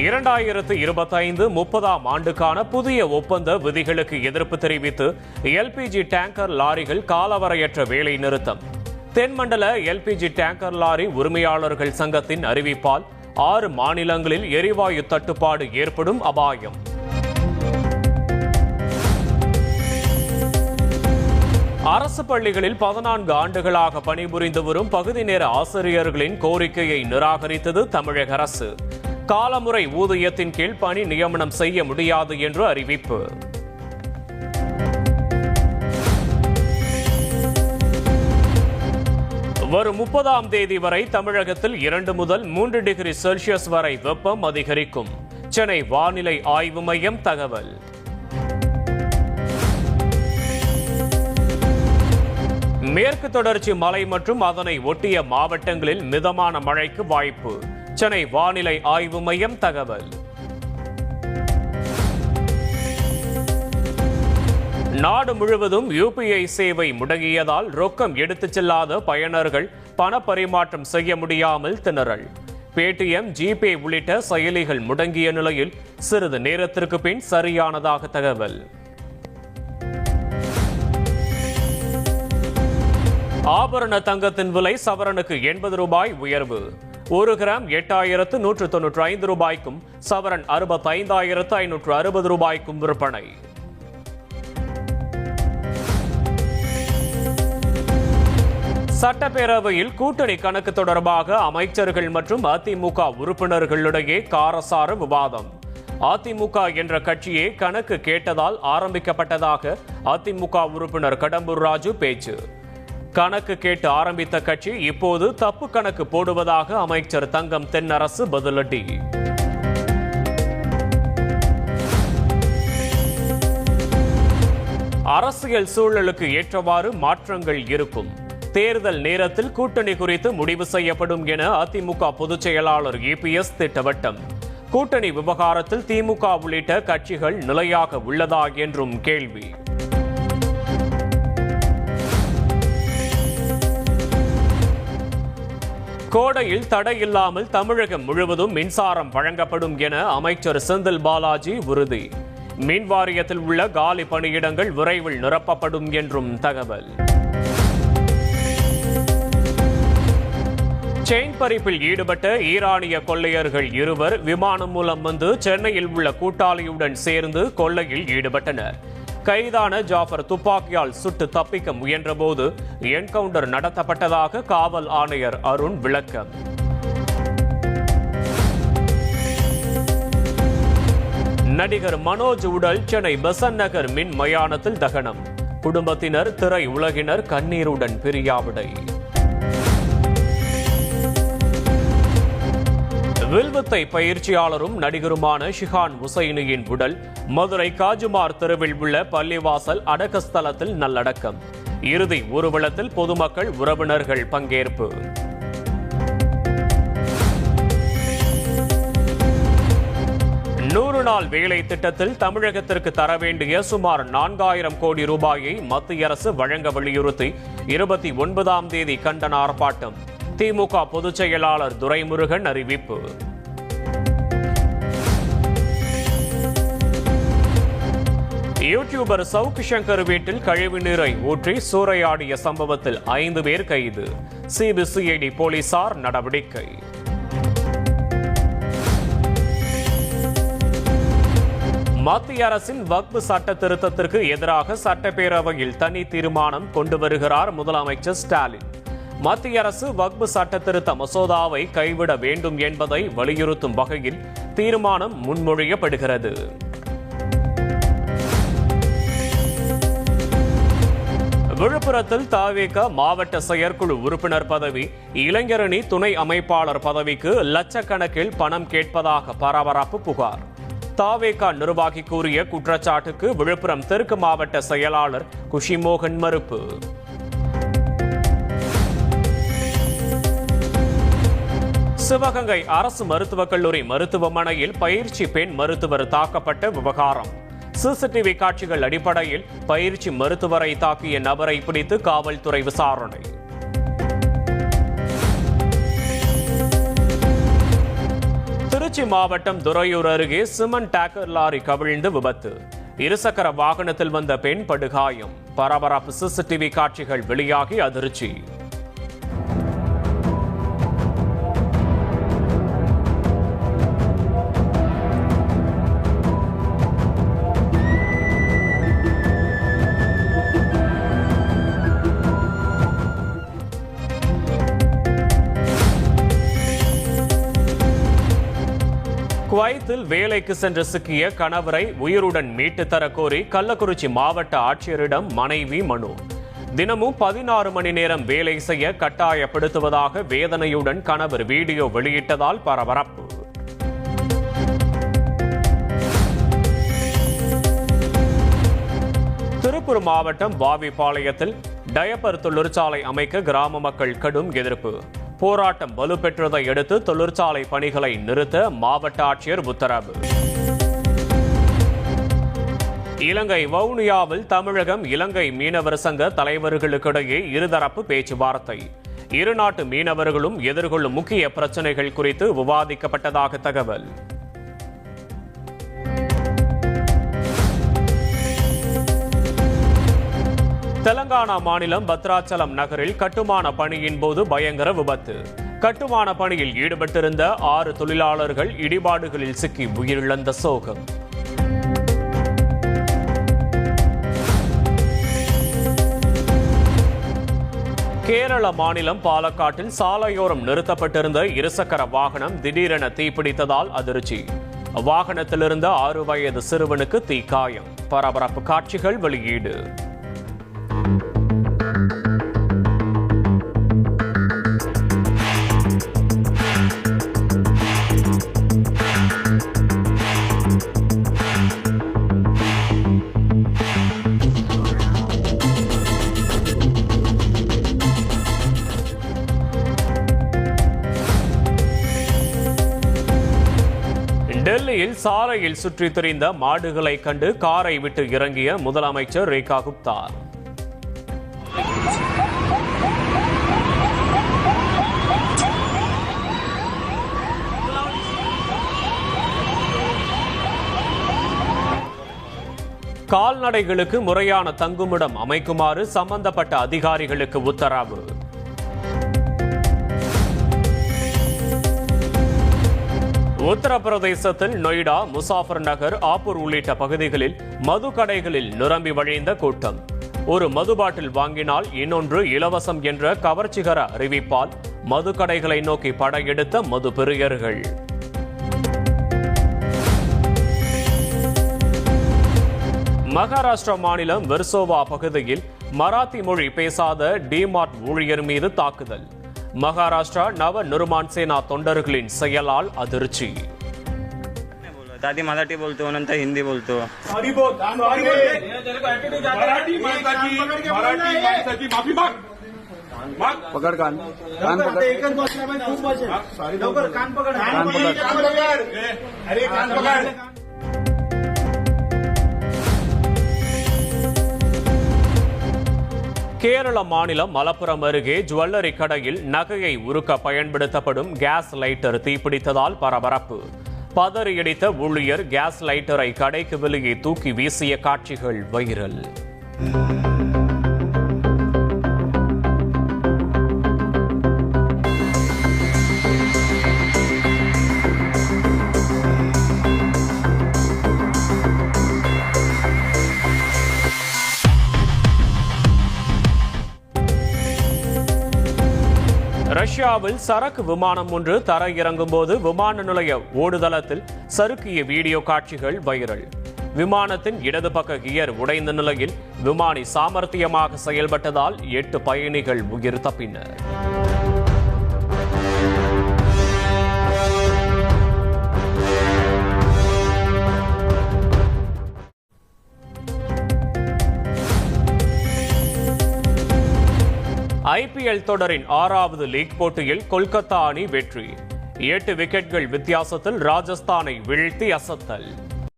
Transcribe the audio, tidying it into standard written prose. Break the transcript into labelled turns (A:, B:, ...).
A: 2025-30 ஆண்டுக்கான புதிய ஒப்பந்த விதிகளுக்கு எதிர்ப்பு தெரிவித்து எல்பிஜி டேங்கர் லாரிகள் காலவரையற்ற வேலை நிறுத்தம். தென்மண்டல எல்பிஜி டேங்கர் லாரி உரிமையாளர்கள் சங்கத்தின் அறிவிப்பால் 6 மாநிலங்களில் எரிவாயு தட்டுப்பாடு ஏற்படும் அபாயம். அரசு பள்ளிகளில் 14 ஆண்டுகளாக பணிபுரிந்து வரும் பகுதி நேர ஆசிரியர்களின் கோரிக்கையை நிராகரித்தது தமிழக அரசு. காலமுறை ஊதியத்தின் கீழ் பணி நியமனம் செய்ய முடியாது என்று அறிவிப்பு. வரும் 30ஆம் தேதி வரை தமிழகத்தில் 2 முதல் 3 டிகிரி செல்சியஸ் வரை வெப்பம் அதிகரிக்கும். சென்னை வானிலை ஆய்வு மையம் தகவல். மேற்கு தொடர்ச்சி மலை மற்றும் அதனை ஒட்டிய மாவட்டங்களில் மிதமான மழைக்கு வாய்ப்பு. சென்னை வானிலை ஆய்வு மையம் தகவல். நாடு முழுவதும் யுபிஐ சேவை முடங்கியதால் ரொக்கம் எடுத்துச் செல்லாத பயனர்கள் பண பரிமாற்றம் செய்ய முடியாமல் திணறல். பேடிஎம், ஜிபே உள்ளிட்ட செயலிகள் முடங்கிய நிலையில் சிறிது நேரத்திற்கு பின் சரியானதாக தகவல். ஆபரண தங்கத்தின் விலை சவரனுக்கு 80 ரூபாய் உயர்வு. 1 கிராம் 8195 ரூபாய்க்கும் சவரன் 65,560 ரூபாய்க்கும் விற்பனை. சட்டப்பேரவையில் கூட்டணி கணக்கு தொடர்பாக அமைச்சர்கள் மற்றும் அதிமுக உறுப்பினர்களிடையே காரசார விவாதம். அதிமுக என்ற கட்சியே கணக்கு கேட்டதால் ஆரம்பிக்கப்பட்டதாக அதிமுக உறுப்பினர் கடம்பூர் ராஜு பேச்சு. கணக்கு கேட்டு ஆரம்பித்த கட்சி இப்போது தப்பு கணக்கு போடுவதாக அமைச்சர் தங்கம் தென்னரசு பதிலடி. அரசியல் சூழலுக்கு ஏற்றவாறு மாற்றங்கள் இருக்கும். தேர்தல் நேரத்தில் கூட்டணி குறித்து முடிவு செய்யப்படும் என அதிமுக பொதுச் செயலாளர் EPS திட்டவட்டம். கூட்டணி விவகாரத்தில் திமுக உள்ளிட்ட கட்சிகள் நிலையாக உள்ளதா என்றும் கேள்வி. கோடையில் தடையில்லாமல் தமிழகம் முழுவதும் மின்சாரம் வழங்கப்படும் என அமைச்சர் செந்தில் பாலாஜி உறுதி. மின் வாரியத்தில் உள்ள காலி பணியிடங்கள் விரைவில் நிரப்பப்படும் என்றும் தகவல். செயின் பறிப்பில் ஈடுபட்ட ஈரானிய கொள்ளையர்கள் 2 விமானம் மூலம் வந்து சென்னையில் உள்ள கூட்டாளியுடன் சேர்ந்து கொள்ளையில் ஈடுபட்டனர். கைதான ஜாஃபர் துப்பாக்கியால் சுட்டு தப்பிக்க முயன்றபோது என்கவுண்டர் நடத்தப்பட்டதாக காவல் ஆணையர் அருண் விளக்கம். நடிகர் மனோஜ் உடல் சென்னை பெசன்ட் நகர் மின் மயானத்தில் தகனம். குடும்பத்தினர், திரை உலகினர் கண்ணீருடன் பிரியாவிடை. வில்வித்தை பயிற்சியாளரும் நடிகருமான ஷிஹான் ஹுசைனியின் உடல் மதுரை காஜுமார் தெருவில் உள்ள பள்ளிவாசல் அடக்கஸ்தலத்தில் நல்லடக்கம். இறுதி ஊர்வலத்தில் பொதுமக்கள், உறவினர்கள் பங்கேற்பு. நூறு நாள் வேலை திட்டத்தில் தமிழகத்திற்கு தர வேண்டிய சுமார் 4000 கோடி ரூபாயை மத்திய அரசு வழங்க வலியுறுத்தி 29ஆம் தேதி கண்டன ஆர்ப்பாட்டம். திமுக பொதுச் செயலாளர் துரைமுருகன் அறிவிப்பு. யூடியூபர் சவுக் சங்கர் வீட்டில் கழிவுநீரை ஊற்றி சூறையாடிய சம்பவத்தில் 5 பேர் கைது. சிபிசிஐடி போலீசார் நடவடிக்கை. மத்திய அரசின் வக்ஃப் சட்ட திருத்தத்திற்கு எதிராக சட்டப்பேரவையில் தனி தீர்மானம் கொண்டு வருகிறார் முதலமைச்சர் ஸ்டாலின். மத்திய அரசு வக்ஃப் சட்ட திருத்த மசோதாவை கைவிட வேண்டும் என்பதை வலியுறுத்தும் வகையில் தீர்மானம் முன்மொழியப்படுகிறது. விழுப்புரத்தில் தவேக மாவட்ட செயற்குழு உறுப்பினர் பதவி, இளைஞரணி துணை அமைப்பாளர் பதவிக்கு லட்சக்கணக்கில் பணம் கேட்பதாக பரபரப்பு புகார். தவேக நிர்வாகி கூறிய குற்றச்சாட்டுக்கு விழுப்புரம் தெற்கு மாவட்ட செயலாளர் குஷிமோகன் மறுப்பு. சிவகங்கை அரசு மருத்துவக் கல்லூரி மருத்துவமனையில் பயிற்சி பெண் மருத்துவர் தாக்கப்பட்ட விவகாரம். சிசிடிவி காட்சிகள் அடிப்படையில் பயிற்சி மருத்துவரை தாக்கிய நபரை பிடித்து காவல்துறை விசாரணை. திருச்சி மாவட்டம் துறையூர் அருகே சிமெண்ட் டேங்கர் லாரி கவிழ்ந்து விபத்து. இருசக்கர வாகனத்தில் வந்த பெண் படுகாயம். பரபரப்பு சிசிடிவி காட்சிகள் வெளியாகி அதிர்ச்சி. குவைத்தில் வேலைக்கு சென்று சிக்கிய கணவரை உயிருடன் மீட்டு தர கோரி கள்ளக்குறிச்சி மாவட்ட ஆட்சியரிடம் மனைவி மனு. தினமும் 16 மணி நேரம் வேலை செய்ய கட்டாயப்படுத்துவதாக வேதனையுடன் கணவர் வீடியோ வெளியிட்டதால் பரபரப்பு. திருப்பூர் மாவட்டம் வாவிப்பாளையத்தில் டயப்பர் தொழிற்சாலை அமைக்க கிராம மக்கள் கடும் எதிர்ப்பு. போராட்டம் வலுப்பெற்றதை அடுத்து தொழிற்சாலை பணிகளை நிறுத்த மாவட்ட ஆட்சியர் உத்தரவு. இலங்கை வவுனியாவில் தமிழகம் இலங்கை மீனவர் சங்க தலைவர்களுக்கிடையே இருதரப்பு பேச்சுவார்த்தை. இரு நாட்டு மீனவர்களும் எதிர்கொள்ளும் முக்கிய பிரச்சினைகள் குறித்து விவாதிக்கப்பட்டதாக தகவல். தெலங்கானா மாநிலம் பத்ராச்சலம் நகரில் கட்டுமான பணியின் போது பயங்கர விபத்து. கட்டுமான பணியில் ஈடுபட்டிருந்த 6 தொழிலாளர்கள் இடிபாடுகளில் சிக்கி உயிரிழந்த சோகம். கேரள மாநிலம் பாலக்காட்டில் சாலையோரம் நிறுத்தப்பட்டிருந்த இருசக்கர வாகனம் திடீரென தீப்பிடித்ததால் அதிர்ச்சி. வாகனத்திலிருந்த 6 வயது சிறுவனுக்கு தீக்காயம். பரபரப்பு காட்சிகள் வெளியீடு. டெல்லியில் சாலையில் சுற்றித் திரிந்த மாடுகளை கண்டு காரை விட்டு இறங்கிய முதலமைச்சர் ரேகா குப்தா. கால்நடைகளுக்கு முறையான தங்குமிடம் அமைக்குமாறு சம்பந்தப்பட்ட அதிகாரிகளுக்கு உத்தரவு. உத்தரப்பிரதேசத்தில் நொய்டா, முசாஃபர் நகர், ஆப்பூர் உள்ளிட்ட பகுதிகளில் மது கடைகளில் நிரம்பி வழிந்த கூட்டம். ஒரு மது பாட்டில் வாங்கினால் இன்னொன்று இலவசம் என்ற கவர்ச்சிகர அறிவிப்பால் மது கடைகளை நோக்கி படையெடுத்த மது பிரியர்கள். மகாராஷ்டிரா மாநிலம் வெர்சோவா பகுதியில் மராத்தி மொழி பேசாத டிமார்ட் ஊழியர் மீது தாக்குதல். மகாராஷ்டிரா நவ நிர்மாण सेना தொண்டர்களின் செயலால் அதிர்ச்சி.
B: आधी मराठी बोलतो नंतर हिंदी बोलतो.
C: पकड़ कान पकड़ एकच बसला खूप बसेल लवकर कान पकड अरे कान पकड.
A: கேரள மாநிலம் மலப்புரம் அருகே ஜுவல்லரி கடையில் நகையை உருக்க பயன்படுத்தப்படும் கேஸ் லைட்டர் தீப்பிடித்ததால் பரபரப்பு. பதறியடித்த ஊழியர் கேஸ் லைட்டரை கடைக்கு வெளியே தூக்கி வீசிய காட்சிகள் வைரல். ரஷ்யாவில் சரக்கு விமானம் ஒன்று தரையிறங்கும் போது விமான நிலைய ஓடுதளத்தில் சறுக்கிய வீடியோ காட்சிகள் வைரல். விமானத்தின் இடது பக்க கியர் உடைந்த நிலையில் விமானி சாமர்த்தியமாக செயல்பட்டதால் 8 பயணிகள் உயிர் தப்பினர். ஐபிஎல் தொடரின் 6வது லீக் போட்டியில் கொல்கத்தா அணி வெற்றி. 8 விக்கெட்கள் வித்தியாசத்தில் ராஜஸ்தானை வீழ்த்தி அசத்தல்.